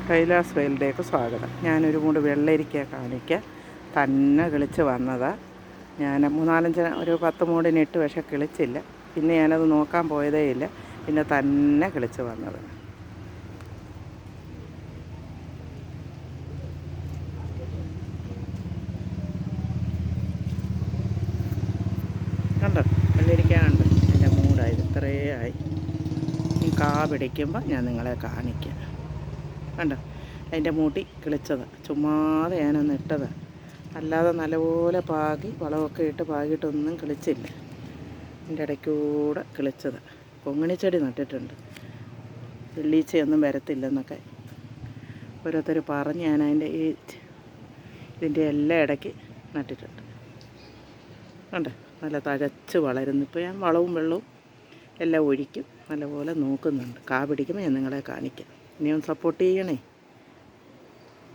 കൈലാസ് വെയിലിലേക്ക് സ്വാഗതം. ഞാനൊരു മൂട് വെള്ളരിക്ക കാണിക്കാം. തന്നെ കിളിച്ച് വന്നതാണ്. ഞാൻ ഒരു 10 മൂടിനിട്ട്, പക്ഷേ കിളിച്ചില്ല. പിന്നെ ഞാനത് നോക്കാൻ പോയതേ ഇല്ല. പിന്നെ തന്നെ കിളിച്ച് വന്നത്. കണ്ടോ, വെള്ളരിക്ക കണ്ടോ, എൻ്റെ മൂടായി ഇത്രയേ ആയി. ഈ കാ പിടിക്കുമ്പോൾ ഞാൻ നിങ്ങളെ കാണിക്കാം. കണ്ടോ, അതിൻ്റെ മൂട്ടി കിളിച്ചത് ചുമ്മാതെ ഞാനൊന്ന് ഇട്ടത്, അല്ലാതെ നല്ലപോലെ പാകി വളമൊക്കെ ഇട്ട് പാകിയിട്ടൊന്നും കിളിച്ചില്ല. എൻ്റെ ഇടയ്ക്കൂടെ കിളിച്ചത്. കൊങ്ങിണിച്ചെടി നട്ടിട്ടുണ്ട്, വെള്ളീച്ചയൊന്നും വരത്തില്ലെന്നൊക്കെ ഓരോരുത്തർ പറഞ്ഞ് ഞാൻ ഇതിൻ്റെ എല്ലാ ഇടയ്ക്ക് നട്ടിട്ടുണ്ട്. കണ്ടോ, നല്ല തഴച്ച് വളരുന്നു. ഇപ്പോൾ ഞാൻ വളവും വെള്ളവും എല്ലാം ഒഴിക്കും, നല്ലപോലെ നോക്കുന്നുണ്ട്. കാ പിടിക്കുമ്പോൾ ഞാൻ നിങ്ങളെ കാണിക്കാം. ഇനിയും സപ്പോർട്ട് ചെയ്യണേ.